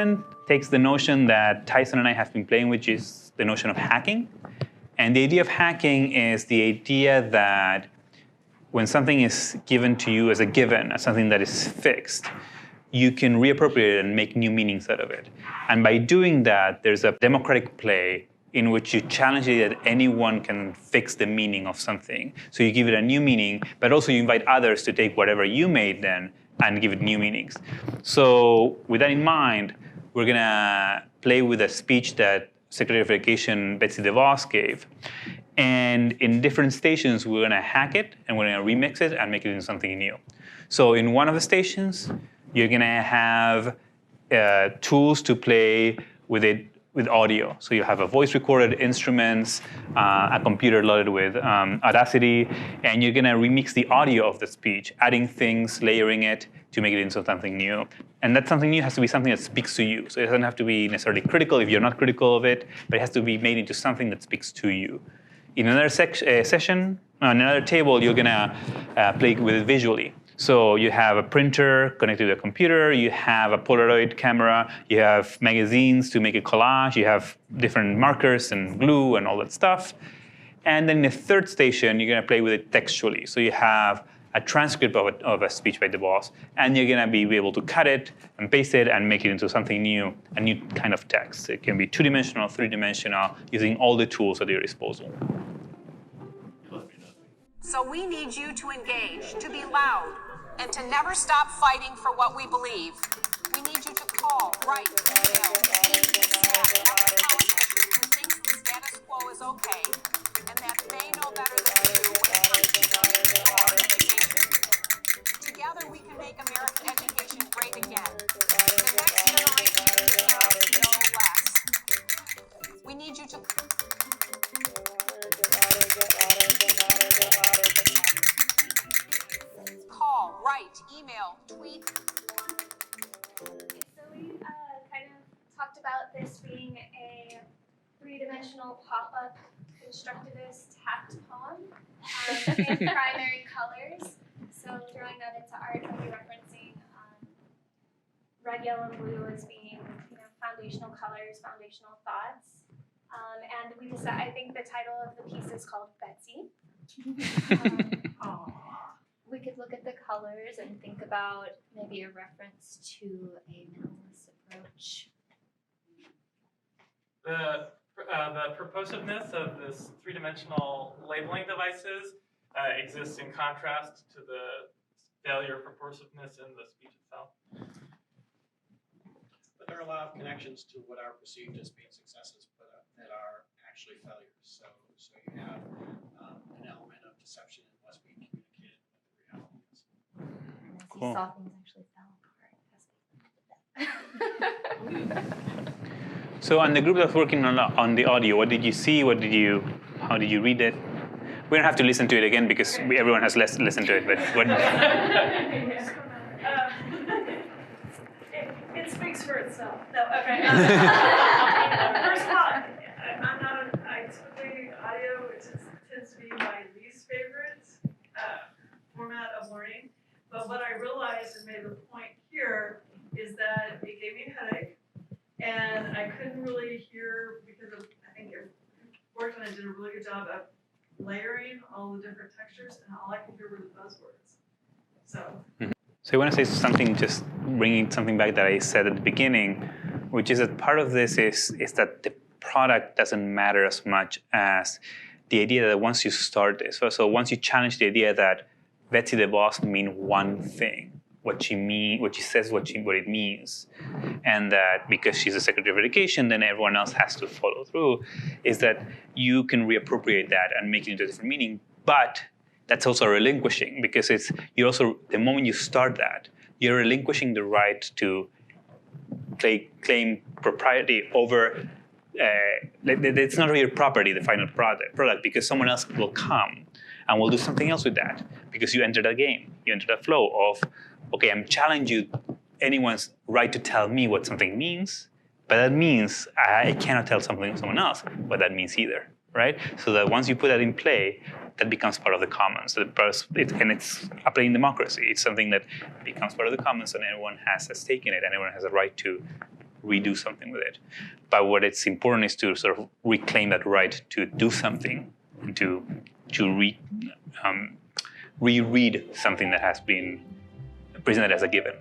experiment takes the notion that Tyson and I have been playing, which is the notion of hacking. And the idea of hacking is the idea that when something is given to you as a given, as something that is fixed, you can reappropriate it and make new meanings out of it. And by doing that, there's a democratic play in which you challenge it that anyone can fix the meaning of something. So you give it a new meaning, but also you invite others to take whatever you made then and give it new meanings. So with that in mind, we're gonna play with a speech that Secretary of Education Betsy DeVos gave. And in different stations, we're gonna hack it and we're gonna remix it and make it into something new. So in one of the stations, you're gonna have tools to play with it with audio. So you have a voice recorded instruments, a computer loaded with Audacity, and you're gonna remix the audio of the speech, adding things, layering it to make it into something new. And that something new has to be something that speaks to you. So it doesn't have to be necessarily critical if you're not critical of it, but it has to be made into something that speaks to you. In another session, on another table, you're gonna play with it visually. So you have a printer connected to a computer, you have a Polaroid camera, you have magazines to make a collage, you have different markers and glue and all that stuff. And then in the third station, you're gonna play with it textually. So you have a transcript of a speech by DeVos, and you're gonna be able to cut it and paste it and make it into something new, a new kind of text. It can be two-dimensional, three-dimensional, using all the tools at your disposal. So we need you to engage, to be loud, and to never stop fighting for what we believe. We need you to call, write, email, speak, chat, every politician who thinks the status quo is okay, and that they know better than you when it comes to funding our education. Together we can make American education great again. The next generation deserves no less. We need you to call, write, email, tweet. So we kind of talked about this being a three-dimensional pop-up constructivist hacked poem in primary colors. So throwing that into art, we'll be referencing red, yellow, and blue as being foundational colors, foundational thoughts. And we decided, I think the title of the piece is called Betsy. We could look at the colors and think about maybe a reference to a minimalist approach. The purposiveness of this three-dimensional labeling devices exists in contrast to the failure of purposiveness in the speech itself. But there are a lot of connections to what are perceived as being successes, but that are actually failures. So you have an element of deception in what's being communicated, what the reality is. Cool. He saw things actually fell apart. So on the group that's working on the audio, what did you see? How did you read it? We don't have to listen to it again because everyone has listened to it. But what? It speaks for itself. No, okay. First of all, I typically audio, which tends to be my least favorite format of learning. But what I realized and made the point here is that it gave me a headache, and I couldn't really hear because of, I think Corson did a really good job of layering all the different textures, and all I could hear were the buzzwords. So I want to say something, just bringing something back that I said at the beginning, which is that part of this is that the product doesn't matter as much as the idea that once you start this, so once you challenge the idea that Betsy DeVos mean one thing, what she says, what it means, and that because she's a Secretary of Education, then everyone else has to follow through, is that you can reappropriate that and make it into a different meaning. But that's also relinquishing because you're also, the moment you start that, you're relinquishing the right to claim propriety over. It's not your property, the final product, because someone else will come and will do something else with that because you entered a game, you entered a flow of, okay, I'm challenging anyone's right to tell me what something means, but that means I cannot tell someone else what that means either, right? So that once you put that in play, that becomes part of the commons. And it's applying democracy. It's something that becomes part of the commons and everyone has a stake in it and everyone has a right to redo something with it. But what it's important is to sort of reclaim that right to do something, and to reread something that has been presented as a given.